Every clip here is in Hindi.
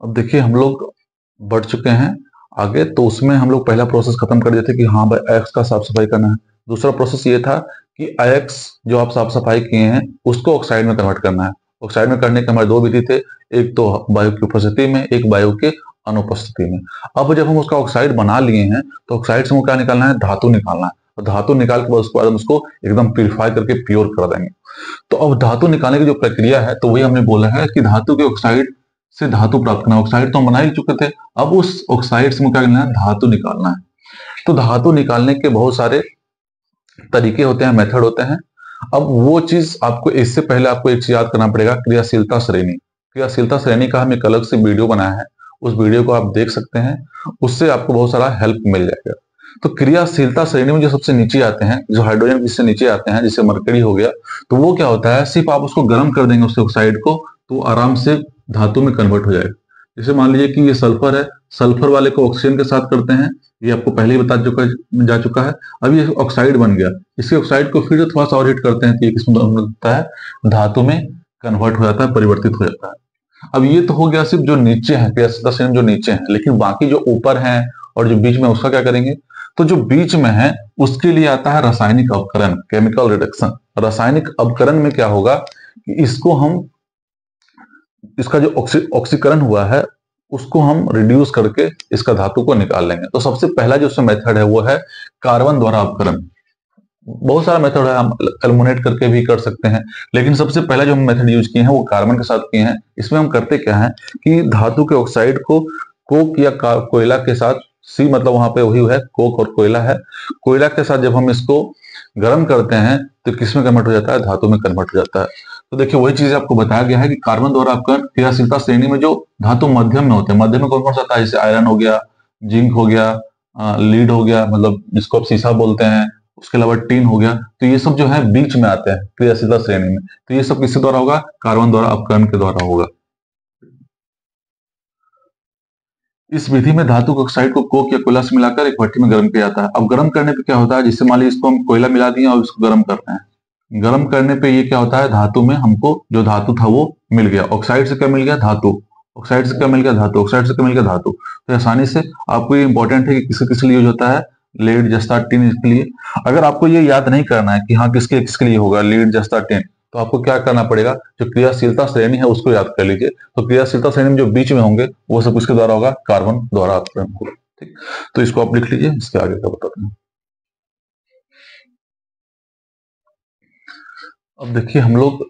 अब देखिए हम लोग बढ़ चुके हैं आगे, तो उसमें हम लोग पहला प्रोसेस खत्म कर दिए थे कि हाँ भाई अयस्क का साफ सफाई करना है। दूसरा प्रोसेस ये था कि अयस्क जो आप साफ सफाई किए हैं उसको ऑक्साइड में कन्वर्ट करना है। ऑक्साइड में करने के हमारे दो विधि थे, एक तो वायु की उपस्थिति में, एक वायु के अनुपस्थिति में। अब जब हम उसका ऑक्साइड बना लिए हैं तो ऑक्साइड से हमको क्या निकालना है, धातु निकालना है। और धातु निकाल के बाद उसके बाद हम उसको एकदम प्यूरिफाई करके प्योर कर देंगे। तो अब धातु निकालने की जो प्रक्रिया है, तो वही हमने बोला है कि धातु के ऑक्साइड से धातु प्राप्त करना। ऑक्साइड तो हम बना ही चुके थे, अब उस ऑक्साइड से क्या करना है, धातु निकालना है। तो धातु निकालने के बहुत सारे तरीके होते हैं, मेथड होते हैं। अब वो चीज आपको, इससे पहले आपको एक चीज याद करना पड़ेगा, क्रियाशीलता श्रेणी। क्रियाशीलता श्रेणी का हम एक अलग से वीडियो बनाया है, उस वीडियो को आप देख सकते हैं, उससे आपको बहुत सारा हेल्प मिल जाएगा। तो क्रियाशीलता श्रेणी में जो सबसे नीचे आते हैं, जो हाइड्रोजन जिससे नीचे आते हैं, जैसे मरकरी हो गया, तो वो क्या होता है, सिर्फ आप उसको गर्म कर देंगे उसके ऑक्साइड को, तो आराम से धातु में कन्वर्ट हो जाएगा। जैसे मान लीजिए कि ये सल्फर है, सल्फर वाले को ऑक्सीजन के साथ करते हैं, ये आपको पहले ही जा चुका है। अब ये ऑक्साइड बन गया, इसके ऑक्साइड को फिर थोड़ा सा और हीट करते हैं तो ये किसमें होता है, धातु में कन्वर्ट हो जाता है, परिवर्तित हो जाता है। अब ये तो हो गया सिर्फ जो नीचे है, क्रियाशीलता श्रेणी जो नीचे है, लेकिन बाकी जो ऊपर है और जो बीच में, उसका क्या करेंगे। तो जो बीच में है उसके लिए आता है रासायनिक अवकरण, केमिकल रिडक्शन। रासायनिक अवकरण में क्या होगा कि इसको हम, इसका जो ऑक्सीकरण हुआ है उसको हम रिड्यूस करके इसका धातु को निकाल लेंगे। तो सबसे पहला जो मेथड है वो है कार्बन द्वारा अवकरण। बहुत सारा मेथड है, हम एल्युमिनेट करके भी कर सकते हैं, लेकिन सबसे पहला जो हम मेथड यूज किए हैं वो कार्बन के साथ किए हैं। इसमें हम करते क्या है कि धातु के ऑक्साइड को कोक या कोयला के साथ, सी मतलब वहां पे वही है, कोक और कोयला है, कोयला के साथ जब हम इसको गर्म करते हैं तो किसमें कन्वर्ट हो जाता है, धातु में कन्वर्ट हो जाता है। तो देखिए वही चीज आपको बताया गया है कि कार्बन द्वारा अवकरण क्रियाशीलता श्रेणी में जो धातु मध्यम में होते हैं, मध्यम में कौन कौन सा आता है, जैसे आयरन हो गया, जिंक हो गया, लीड हो गया, मतलब जिसको आप सीसा बोलते हैं, उसके अलावा टीन हो गया, तो ये सब जो है बीच में आते हैं क्रियाशीलता श्रेणी में। तो ये सब किसके द्वारा होगा, कार्बन द्वारा अवकरण के द्वारा होगा। इस विधि में धातु के ऑक्साइड को कोक या कोयला से मिलाकर एक भट्टी में गर्म किया जाता है। अब गर्म करने पे क्या होता है, जिससे मान लीजिए इसको हम कोयला मिला दिए और इसको गर्म कर रहे हैं, गर्म करने पे ये क्या होता है, धातु में हमको जो धातु था वो मिल गया। ऑक्साइड से क्या मिल गया, धातु। ऑक्साइड से क्या मिल गया, धातु। ऑक्साइड से क्या मिल गया, धातु। तो आसानी से आपको ये इंपॉर्टेंट है कि किसके किस लिए यूज होता है, लीड जस्ता टिन, इसके लिए। अगर आपको ये याद नहीं करना है कि हाँ किसके किसके लिए होगा लीड जस्ता टिन, तो आपको क्या करना पड़ेगा, जो क्रियाशीलता श्रेणी है उसको याद कर लीजिए। तो क्रियाशीलता श्रेणी में जो बीच में होंगे वो सब किसके द्वारा होगा, कार्बन द्वारा अवकरण होगा। ठीक, तो इसको आप लिख लीजिए, इसके आगे का बताते हैं। अब देखिए हम लोग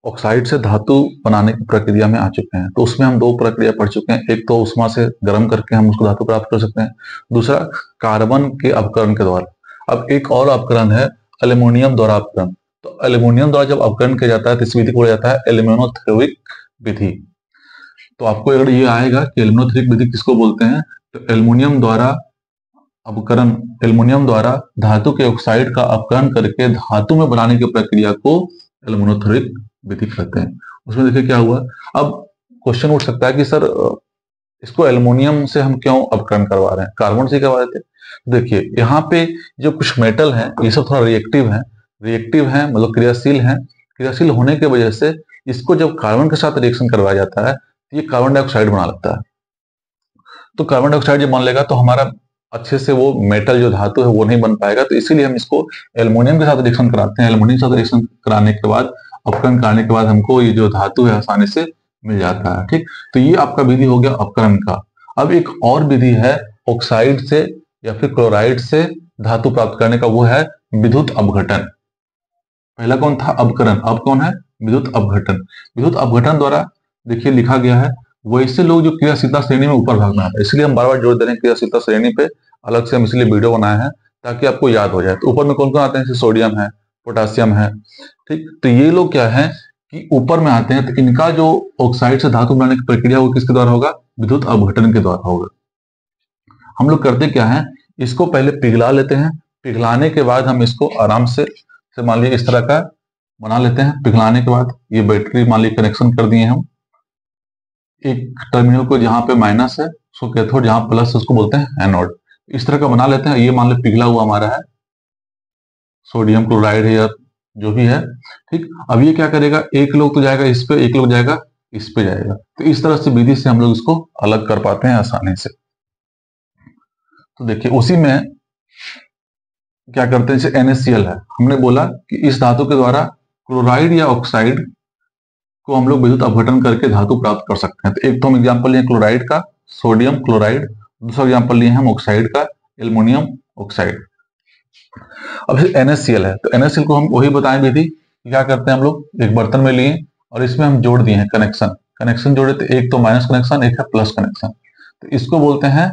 ऑक्साइड से धातु बनाने की प्रक्रिया में आ चुके हैं। तो उसमें हम दो प्रक्रिया पढ़ चुके हैं, एक तो उष्मा से गर्म करके हम उसको धातु प्राप्त कर सकते हैं, दूसरा कार्बन के अवकरण के द्वारा। अब एक और अवकरण है एल्युमिनियम द्वारा अवकरण। तो एल्युमिनियम द्वारा जब अवकरण किया जाता है तो इस विधि को बोला जाता है एल्यूमिनोथेरिक विधि। तो आपको अगर ये आएगा कि एल्यूमिनोथेरिक विधि किसको बोलते हैं, तो एल्युमिनियम द्वारा अवकरण, एल्युमिनियम द्वारा धातु के ऑक्साइड का अवकरण करके धातु में बनाने की प्रक्रिया को एल्यूमिनोथेरिक विधि कहते हैं। उसमें देखिए क्या हुआ। अब क्वेश्चन उठ सकता है कि सर इसको एल्युमिनियम से हम क्यों अवकरण करवा रहे हैं, कार्बन से करवा रहे थे। देखिए यहाँ पे जो कुछ मेटल है ये सब थोड़ा रिएक्टिव है, रिएक्टिव है मतलब क्रियाशील है। क्रियाशील होने की वजह से इसको जब कार्बन के साथ रिएक्शन करवाया जाता है तो ये कार्बन डाइऑक्साइड बना लगता है। तो कार्बन डाइऑक्साइड जब मान लेगा तो हमारा अच्छे से वो मेटल जो धातु है वो नहीं बन पाएगा। तो इसीलिए हम इसको एल्युमिनियम के साथ रिएक्शन कराते हैं। एल्युमिनियम के साथ रिएक्शन कराने के बाद, अपकरण कराने के बाद हमको ये जो धातु है आसानी से मिल जाता है। ठीक, तो ये आपका विधि हो गया अपकरण का। अब एक और विधि है ऑक्साइड से या फिर क्लोराइड से धातु प्राप्त करने का, वो है विद्युत अपघटन। पहला कौन था, अपकरण, अब कौन है, विद्युत अपघटन। विद्युत अपघटन द्वारा देखिए लिखा गया है, वैसे लोग जो क्रियाशीलता श्रेणी में ऊपर भागना है, इसलिए हम बार बार जोर दे रहे हैं क्रियाशीलता श्रेणी पे, अलग से हम इसलिए वीडियो बनाए हैं ताकि आपको याद हो जाए। तो ऊपर में कौन कौन आते हैं, जैसे सोडियम है, पोटासियम है। ठीक, तो ये लोग क्या है कि ऊपर में आते हैं, तो इनका जो ऑक्साइड से धातु बनाने की प्रक्रिया वो किसके द्वारा होगा, विद्युत अपघटन के द्वारा होगा। हम लोग करते क्या है, इसको पहले पिघला लेते हैं, पिघलाने के बाद हम इसको आराम से मान लीजिए इस तरह का बना लेते हैं। पिघलाने के बाद ये बैटरी मान लीजिए कनेक्शन कर दिए हम, एक टर्मिनल को जहां पे माइनस है उसको कैथोड, जहां प्लस है उसको बोलते हैं एनोड। इस तरह का बना लेते हैं। ये मान लो पिघला हुआ हमारा है सोडियम क्लोराइड है या जो भी है। ठीक, अब ये क्या करेगा, एक लोग तो जाएगा इस पे, एक लोग जाएगा इस पे जाएगा। तो इस तरह से विधि से हम लोग इसको अलग कर पाते हैं आसानी से। तो देखिए उसी में क्या करते हैं, जैसे NaCl है, हमने बोला कि इस धातु के द्वारा क्लोराइड या ऑक्साइड को हम लोग विद्युत अपघटन करके धातु प्राप्त कर सकते हैं। तो एक तो हम एग्जाम्पल लिए क्लोराइड का, सोडियम क्लोराइड, दूसरा एग्जाम्पल लिए हम ऑक्साइड का, एल्युमिनियम ऑक्साइड। अब NaCl है, तो NaCl को हम वही बताएं विधि, क्या करते हैं हम लोग एक बर्तन में लिए और इसमें हम जोड़ दिए हैं कनेक्शन, कनेक्शन जोड़े तो एक तो माइनस कनेक्शन, एक है प्लस कनेक्शन। तो इसको बोलते हैं,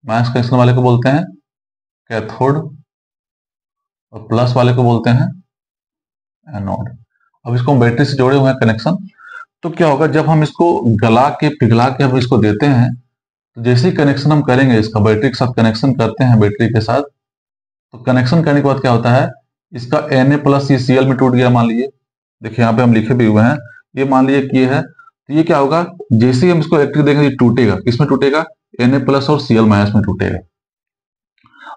माइनस कनेक्शन वाले को बोलते हैं कैथोड और प्लस वाले को बोलते हैं एनोड। अब इसको हम बैटरी से जोड़े हुए हैं कनेक्शन। तो क्या होगा, जब हम इसको गला के पिघला के हम इसको देते हैं, तो जैसे ही कनेक्शन हम करेंगे, इसका बैटरी के साथ कनेक्शन करते हैं बैटरी के साथ, तो कनेक्शन करने के बाद क्या होता है, इसका Na प्लस ये Cl में टूट गया मान लीजिए, देखिए यहाँ पे हम लिखे भी हुए हैं, ये मान लीजिए कि ये है, तो ये क्या होगा, जैसे ही हम इसको इलेक्ट्रिक देंगे ये टूटेगा, किसमें टूटेगा, Na प्लस और Cl माइनस में टूटेगा।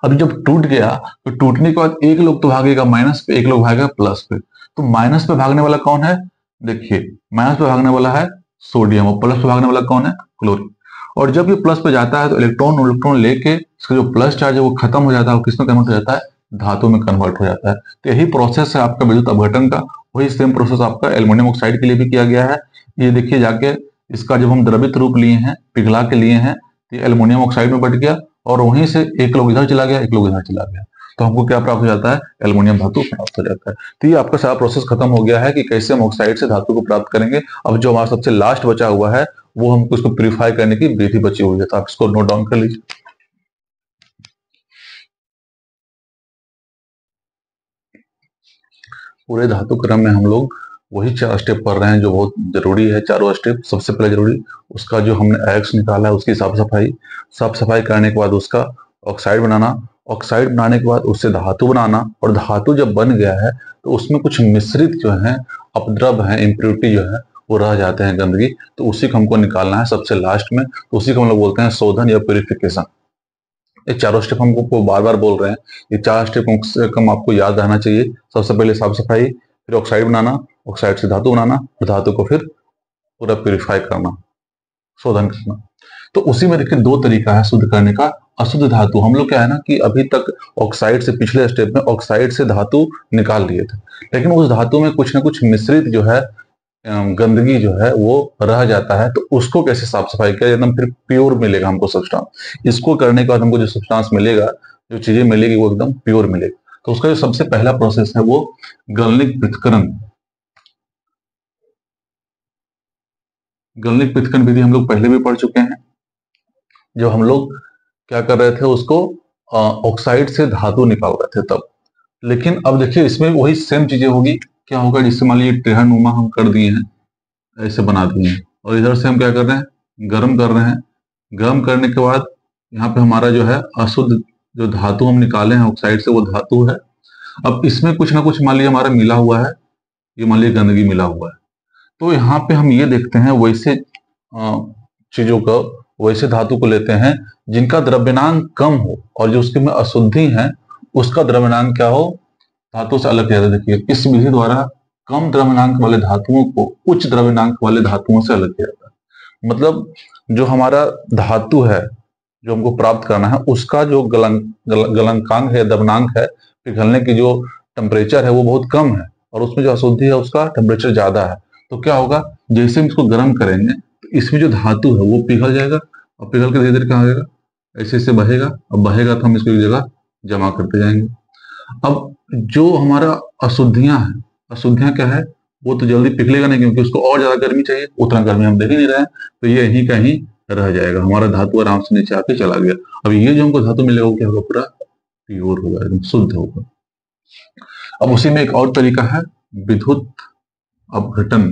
अभी जब टूट गया तो टूटने के बाद एक लोग तो भागेगा माइनस पे, एक लोग भागेगा प्लस पे। तो माइनस पे भागने वाला कौन है, देखिए माइनस पे भागने वाला है सोडियम और प्लस पे भागने वाला कौन है, क्लोरीन। और जब ये प्लस पे जाता है तो इलेक्ट्रॉन इलेक्ट्रॉन लेके इसका जो प्लस चार्ज है वो खत्म हो जाता है, किसमें कन्वर्ट हो जाता है, धातु में कन्वर्ट हो जाता है। तो यही प्रोसेस है आपका विद्युत अपघटन का, वही सेम प्रोसेस आपका एल्युमिनियम ऑक्साइड के लिए भी किया गया है। ये देखिए जाके इसका जब हम द्रवित रूप लिए हैं, पिघला के लिए हैं, तो ये एल्युमिनियम ऑक्साइड में बट गया और वहीं से एक लोग इधर चला गया, एक लोग इधर चला गया, तो हमको क्या प्राप्त हो जाता है, एल्युमिनियम धातु प्राप्त हो जाता है। तो ये आपका सारा प्रोसेस खत्म हो गया है कि कैसे हम ऑक्साइड से धातु को प्राप्त करेंगे। अब जो हमारा सबसे लास्ट बचा हुआ है वो हमको इसको प्यूरिफाई करने की विधि बची हुई है, तो आप इसको नोट डाउन कर लीजिए। पूरे धातु क्रम में हम लोग वही 4 स्टेप पढ़ रहे हैं जो बहुत जरूरी है। चारों स्टेप, सबसे पहले जरूरी उसका जो हमने एक्स निकाला है उसकी साफ सफाई, साफ सफाई करने के बाद उसका ऑक्साइड बनाना, ऑक्साइड बनाने के बाद उससे धातु बनाना, और धातु जब बन गया है तो उसमें कुछ मिश्रित जो है अपद्रव है, इम्प्योरिटी जो है वो रह जाते हैं, गंदगी, तो उसी को हमको निकालना है सबसे लास्ट में। तो उसी को हम लोग बोलते हैं शोधन या प्यूरिफिकेशन। ये चारों स्टेप हमको बार बार बोल रहे हैं, ये 4 स्टेप कम से कम आपको याद रहना चाहिए। सबसे पहले साफ सफाई, फिर ऑक्साइड बनाना, ऑक्साइड से धातु बनाना, और धातु को फिर पूरा प्यूरिफाई करना, शोधन करना। तो उसी में देखिए 2 तरीका है शुद्ध करने का। अशुद्ध धातु, हम लोग क्या है ना कि अभी तक ऑक्साइड से, पिछले स्टेप में ऑक्साइड से धातु निकाल लिए थे, लेकिन उस धातु में कुछ ना कुछ मिश्रित जो है गंदगी जो है वो रह जाता है। तो उसको कैसे साफ सफाई किया एकदम फिर प्योर मिलेगा हमको सब्सटेंस। इसको करने के बाद हमको जो सब्सटेंस मिलेगा, जो चीजें मिलेगी वो एकदम प्योर मिलेगी। तो उसका जो सबसे पहला प्रोसेस है वो गलनिक पृथक्करण। गलनिक पृथक्करण विधि हम लोग पहले भी पढ़ चुके हैं, जो हम लोग क्या कर रहे थे, उसको ऑक्साइड से धातु निकाल रहे थे तब। लेकिन अब देखिए इसमें वही सेम चीजें होगी। क्या होगा, जिससे मान लीजिए टेढ़ा हम कर दिए हैं, ऐसे बना दिए हैं, और इधर से हम क्या कर रहे हैं, गर्म कर रहे हैं। गर्म करने के बाद यहाँ पे हमारा जो है अशुद्ध जो धातु हम निकाले हैं ऑक्साइड से वो धातु है। अब इसमें कुछ ना कुछ मान लीजिए हमारा मिला हुआ है, ये मान लीजिए गंदगी मिला हुआ है। तो यहाँ पे हम ये देखते हैं वैसे चीजों को, वैसे धातु को लेते हैं जिनका द्रव्यनांक कम हो, और जो उसके में अशुद्धि है उसका द्रव्यनांक क्या हो, धातु से अलग किया जाता है। देखिए इस विधि द्वारा कम द्रव्यनांक वाले धातुओं को उच्च द्रव्यनांक वाले धातुओं से अलग किया जाता है। मतलब जो हमारा धातु है जो हमको प्राप्त करना है उसका जो गलनांक है, द्रव्यनांक है, पिघलने की जो टेम्परेचर है वो बहुत कम है, और उसमें जो अशुद्धि है उसका टेम्परेचर ज्यादा है। तो क्या होगा, जैसे हम इसको गर्म करेंगे तो इसमें जो धातु है वो पिघल जाएगा, और पिघल के धीरे धीरे कहाँ जाएगा, ऐसे ऐसे बहेगा, अब बहेगा तो हम इसको एक जगह जमा करते जाएंगे। अब जो हमारा अशुद्धियां हैं, अशुद्धियां क्या है, वो तो जल्दी पिघलेगा नहीं क्योंकि उसको और ज्यादा गर्मी चाहिए, उतना गर्मी हम दे ही नहीं रहे हैं, तो ये यहीं कहीं रह जाएगा, हमारा धातु आराम से नीचे आके चला गया। अब ये जो हमको धातु मिलेगा वो क्या होगा, पूरा प्योर होगा, एकदम शुद्ध होगा। अब उसी में एक और तरीका है विद्युत अपघटन।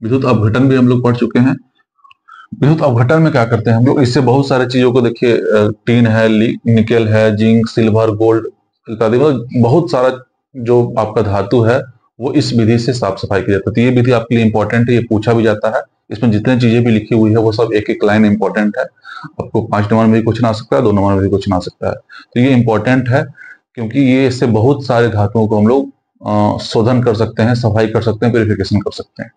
विद्युत अपघटन भी हम लोग पढ़ चुके हैं। विद्युत अपघटन में क्या करते हैं हम लोग, इससे बहुत सारी चीजों को देखिए, टीन है, निकेल है, जिंक, सिल्वर, गोल्ड इत्यादि, मतलब बहुत सारा जो आपका धातु है वो इस विधि से साफ सफाई की जाती है। तो ये विधि आपके लिए इंपॉर्टेंट है, ये पूछा भी जाता है। इसमें जितने चीजें भी लिखी हुई है वो सब एक एक लाइन इंपॉर्टेंट है, आपको 5 नंबर में भी क्वेश्चन आ सकता है, 2 नंबर में भी क्वेश्चन आ सकता है। तो ये इंपॉर्टेंट है क्योंकि ये इससे बहुत सारे धातुओं को हम लोग शोधन कर सकते हैं, सफाई कर सकते हैं, प्यूरिफिकेशन कर सकते हैं।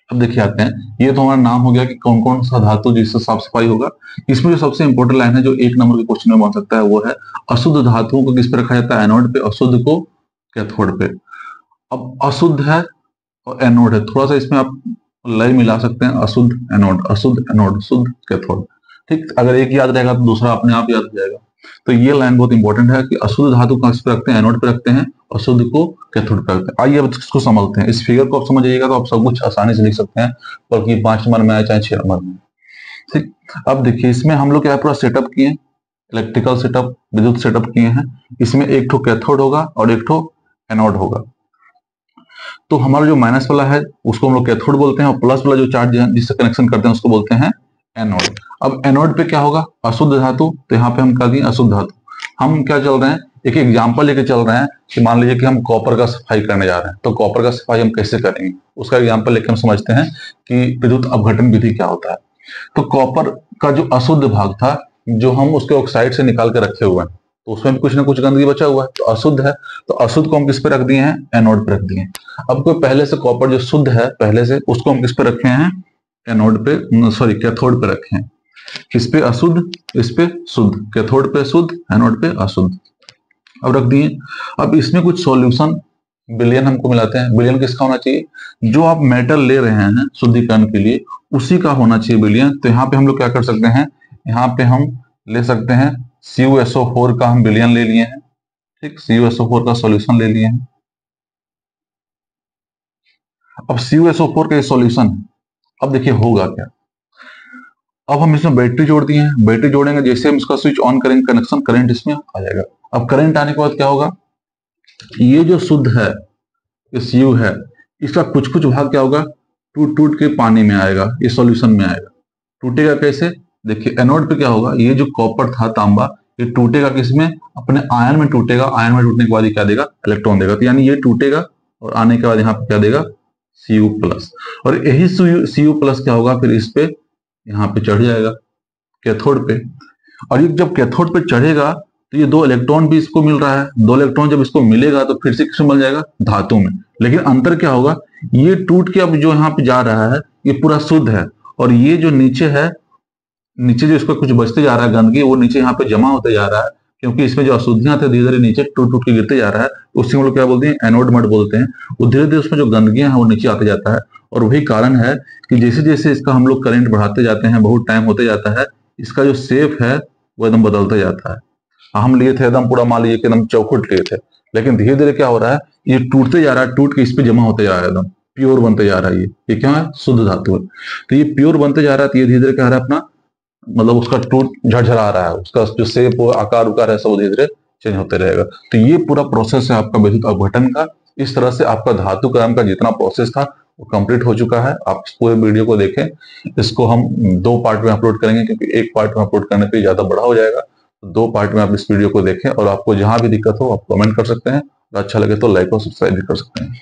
अब देखिए आते हैं, ये तो हमारा नाम हो गया कि कौन कौन सा धातु जिससे साफ सफाई होगा। इसमें जो सबसे इंपॉर्टेंट लाइन है जो 1 नंबर के क्वेश्चन में बन सकता है वो है अशुद्ध धातुओं को किस पे रखा जाता है, एनोड पे, अशुद्ध को कैथोड पे। अब अशुद्ध है और एनोड है, थोड़ा सा इसमें आप लय मिला सकते हैं, अशुद्ध एनोड, अशुद्ध एनोड, शुद्ध कैथोड। ठीक, अगर एक याद रहेगा तो दूसरा अपने आप याद हो जाएगा। तो ये लाइन बहुत इंपॉर्टेंट है कि अशुद्ध धातु को किस पे रखते हैं, एनोड पे रखते हैं, अशुद्ध को कैथोड पे रखते हैं। आइए अब इसको समझते हैं। इस फिगर को आप समझ जाइएगा तो आप सब कुछ आसानी से लिख सकते हैं, बल्कि 5 नंबर में आए चाहे 6 नंबर में। ठीक, अब देखिए इसमें हम लोग क्या पूरा सेटअप किए, इलेक्ट्रिकल सेटअप, विद्युत सेटअप किए हैं। इसमें एक ठो कैथोड होगा और एक ठो एनोड होगा। तो हमारा जो माइनस वाला है उसको हम लोग कैथोड बोलते हैं, और प्लस वाला जो चार्ज जिससे कनेक्शन करते हैं उसको बोलते हैं एनोड। अब एनोड पे क्या होगा, अशुद्ध धातु, तो यहाँ पे हम कर दिए अशुद्ध धातु। हम क्या चल रहे हैं, एक एग्जाम्पल लेके चल रहे हैं कि मान लीजिए कि हम कॉपर का सफाई करने जा रहे हैं, तो कॉपर का सफाई हम कैसे करेंगे उसका एग्जाम्पल लेके हम समझते हैं कि विद्युत अपघटन विधि क्या होता है। तो कॉपर का जो अशुद्ध भाग था, जो हम उसके ऑक्साइड से निकाल के रखे हुए हैं, तो उसमें भी कुछ ना कुछ गंदगी बचा हुआ है, तो अशुद्ध है। तो अशुद्ध को हम किस पे रख दिए हैं, एनोड पे रख दिए हैं। अब कोई पहले से कॉपर जो शुद्ध है पहले से, उसको हम किस पे रखे हैं, एनोड पे, सॉरी कैथोड पे रखे हैं। किस पे, अशुद्ध, इस पे शुद्ध, कैथोड पे शुद्ध, एनोड पे अशुद्ध। अब रख दिए। अब इसमें कुछ सॉल्यूशन विलयन हमको मिलाते हैं। विलयन किसका होना चाहिए, जो आप मेटल ले रहे हैं शुद्धिकरण के लिए उसी का होना चाहिए विलयन। तो यहाँ पे हम लोग क्या कर सकते हैं, यहाँ पे हम ले सकते हैं CuSO4 का हम विलयन ले लिए हैं। ठीक, CuSO4 का सॉल्यूशन ले लिए हैं। अब CuSO4 का सॉल्यूशन है, अब देखिए होगा क्या। अब हम इसमें बैटरी जोड़ दिए हैं, बैटरी जोड़ेंगे, जैसे हम इसका स्विच ऑन करेंगे कनेक्शन, करंट इसमें आ जाएगा। अब करंट आने के बाद क्या होगा, ये जो शुद्ध है, ये Cu है, इसका कुछ कुछ भाग क्या होगा, टूट टूट के पानी में आएगा, ये सॉल्यूशन में आएगा। टूटेगा कैसे, देखिए एनोड पे क्या होगा, ये जो कॉपर था तांबा, ये टूटेगा किसमें, अपने आयन में टूटेगा। आयन में टूटने के बाद ये क्या देगा, इलेक्ट्रॉन देगा। तो यानी ये टूटेगा और आने के बाद यहाँ पे क्या देगा, Cu प्लस। और यही Cu प्लस क्या होगा, फिर इस पे यहाँ पे चढ़ जाएगा कैथोड पे। और ये जब कैथोड पे चढ़ेगा तो ये 2 इलेक्ट्रॉन भी इसको मिल रहा है। 2 इलेक्ट्रॉन जब इसको मिलेगा तो फिर से किसमें मिल जाएगा, धातु में। लेकिन अंतर क्या होगा, ये टूट के अब जो यहाँ पे जा रहा है ये पूरा शुद्ध है, और ये जो नीचे है, नीचे जो इसका कुछ बचते जा रहा है गंदगी, वो नीचे यहाँ पे जमा होते जा रहा है, क्योंकि इसमें जो अशुद्धियां थे धीरे धीरे नीचे टूट टूट के गिरते जा रहा है। उससे हम लोग क्या बोलते हैं, एनोड मड बोलते हैं। वो धीरे धीरे उसमें जो गंदगियां हैं वो नीचे आते जाता है, और वही कारण है कि जैसे जैसे इसका हम लोग करंट बढ़ाते जाते हैं, बहुत टाइम होते जाता है, इसका जो शेप है वो एकदम बदलता जाता है। हम लिए थे एकदम पूरा, मान लीजिए कि एकदम चौखुट लिए थे, लेकिन धीरे धीरे क्या हो रहा है, ये टूटते जा रहा है, टूट के इस पे जमा होते जा रहा है, एकदम प्योर बनते जा रहा है। ये क्या है, शुद्ध धातु है। तो ये प्योर बनते जा रहा है, तो ये धीरे धीरे क्या रहा है अपना, मतलब उसका टूट झरझरा रहा है, उसका जो शेप आकार उकार है सब धीरे धीरे चेंज होते रहेगा। तो ये पूरा प्रोसेस है आपका विद्युत अपघटन का। इस तरह से आपका धातु क्रम का जितना प्रोसेस था वो कंप्लीट हो चुका है। आप पूरे वीडियो को देखें। इसको हम 2 पार्ट में अपलोड करेंगे, क्योंकि एक पार्ट में अपलोड करने पे ज्यादा बड़ा हो जाएगा। तो 2 पार्ट में आप इस वीडियो को देखें, और आपको जहां भी दिक्कत हो आप कमेंट कर सकते हैं, और अच्छा लगे तो लाइक और सब्सक्राइब भी कर सकते हैं।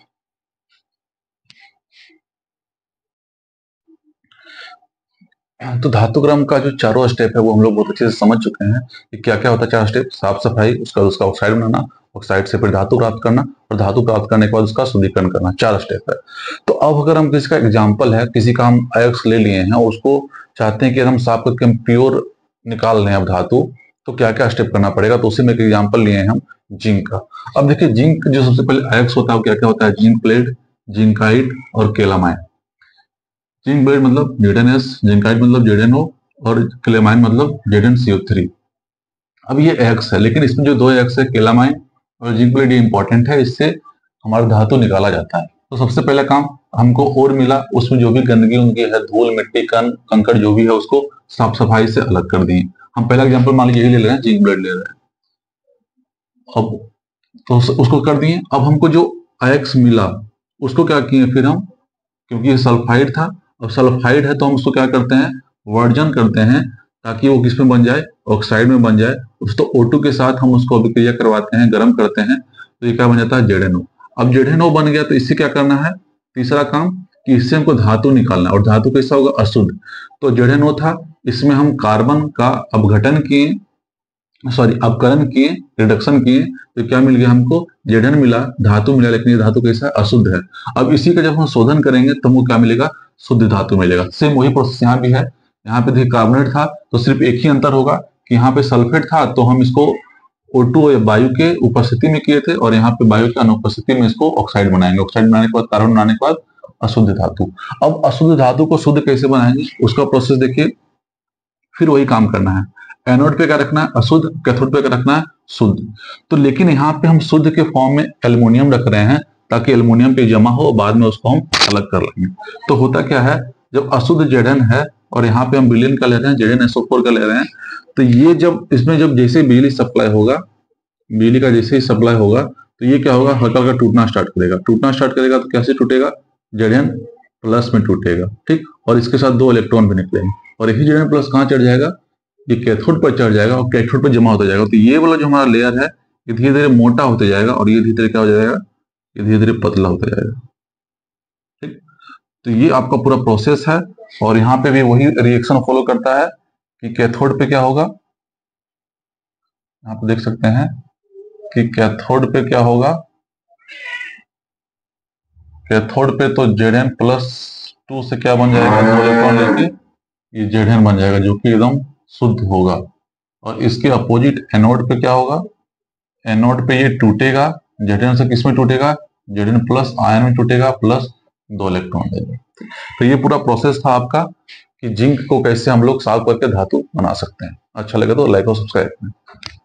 तो धातुक्रम का जो चारों स्टेप है वो हम लोग बहुत अच्छे से समझ चुके हैं कि क्या क्या होता है। 4 स्टेप, साफ सफाई, उसका ऑक्साइड बनाना, ऑक्साइड से फिर धातु प्राप्त करना, और धातु प्राप्त करने के बाद उसका शुद्धिकरण करना, 4 स्टेप है। तो अब अगर हम किसी का एग्जाम्पल है, किसी का हम अयस्क ले लिए हैं और उसको चाहते हैं कि हम साफ करके हम प्योर निकाल रहे हैं अब धातु, तो क्या क्या स्टेप करना पड़ेगा। तो उसी में एक एग्जाम्पल लिए हैं हम जिंक का। अब देखिए जिंक जो सबसे पहले अयस्क होता है वो क्या क्या होता है, जिंक प्लेट, जिंकाइट और केलामाइन। जिंक प्लेट मतलब Zn, जिंकाइट मतलब Zno, और केलामाइन मतलब ZnCO3। अब ये एक्स है, लेकिन इसमें जो 2 एक्स है, केलामाइन और जिंक प्लेट, ये इंपॉर्टेंट है, इससे हमारा धातु निकाला जाता है। तो सबसे पहला काम, हमको और मिला, उसमें जो भी गंदगी उनकी है, धूल मिट्टी कण कंकड़ जो भी है, उसको साफ सफाई से अलग कर दिए। हम पहला एग्जाम्पल मान लीजिए यही ले रहे हैं, जिंक प्लेट ले रहे हैं। अब तो उसको कर दिए। अब हमको जो एक्स मिला उसको क्या किए फिर हम, क्योंकि ये सल्फाइड था, अब सल्फाइड है तो हम उसको क्या करते हैं, वर्जन करते हैं, ताकि वो किस में बन जाए, ऑक्साइड में बन जाए। उसको O2 के साथ हम उसको अभिक्रिया करवाते हैं, गर्म करते हैं, तो ये क्या बन जाता है, ZnO। अब ZnO बन गया तो इससे क्या करना है, तीसरा काम, कि इससे हमको धातु निकालना है, और धातु कैसा होगा, अशुद्ध। तो ZnO था, इसमें हम कार्बन का अपघटन किए, सॉरी अपकरण किए, रिडक्शन किए, तो क्या मिल गया हमको, Zn मिला, धातु मिला, लेकिन ये धातु कैसा है, अशुद्ध है। अब इसी का जब हम शोधन करेंगे तो हमको क्या मिलेगा, शुद्ध धातु मिलेगा। सेम वही प्रोसेस यहाँ भी है। यहाँ पे देखिए कार्बोनेट था तो सिर्फ एक ही अंतर होगा कि यहाँ पे सल्फेट था तो हम इसको O2 या वायु के उपस्थिति में किए थे, और यहाँ पे वायु के अनुपस्थिति में इसको ऑक्साइड बनाएंगे। ऑक्साइड बनाने के बाद कार्बन बनाने के बाद अशुद्ध धातु। अब अशुद्ध धातु को शुद्ध कैसे बनाएंगे, उसका प्रोसेस देखिए, फिर वही काम करना है। एनोड पे क्या रखना है, अशुद्ध, कैथोड पे क्या रखना है, शुद्ध। तो लेकिन यहाँ पे हम शुद्ध के फॉर्म में एल्युमिनियम रख रहे हैं ताकि एल्युमिनियम पे जमा हो, बाद में उसको हम अलग कर लेंगे। तो होता क्या है, जब अशुद्ध Zn है और यहाँ पे हम विलयन का ले रहे हैं, ZnSO4 का ले रहे हैं, तो ये जब इसमें जब जैसे बिजली सप्लाई होगा, बिजली का जैसे ही सप्लाई होगा तो ये क्या होगा, हल्का हल्का टूटना स्टार्ट करेगा। टूटना स्टार्ट करेगा तो कैसे टूटेगा, Zn प्लस में टूटेगा, ठीक। और इसके साथ 2 इलेक्ट्रॉन भी निकलेंगे, और यही Zn प्लस कहाँ चढ़ जाएगा, ये कैथोड पर चढ़ जाएगा और कैथोड पर जमा होता जाएगा। तो ये वाला जो हमारा लेयर है ये धीरे धीरे मोटा होते जाएगा, और ये धीरे धीरे क्या हो जाएगा, ये धीरे धीरे पतला होता जाएगा, ठीक। तो ये आपका पूरा प्रोसेस है, और यहाँ पे भी वही रिएक्शन फॉलो करता है कि कैथोड पे क्या होगा, आप देख सकते हैं कि कैथोड पे क्या होगा, कैथोड पे तो Zn+2 से क्या बन जाएगा, 2 इलेक्ट्रॉन लेके ये Zn बन जाएगा जो कि एकदम शुद्ध होगा। और इसके अपोजिट एनोड पे क्या होगा, एनोड पे ये टूटेगा, Zn से किस में टूटेगा, Zn+ आयन में टूटेगा, प्लस 2 इलेक्ट्रॉन देगा। तो ये पूरा प्रोसेस था आपका कि जिंक को कैसे हम लोग साफ करके धातु बना सकते हैं। अच्छा लगे तो लाइक और सब्सक्राइब करें।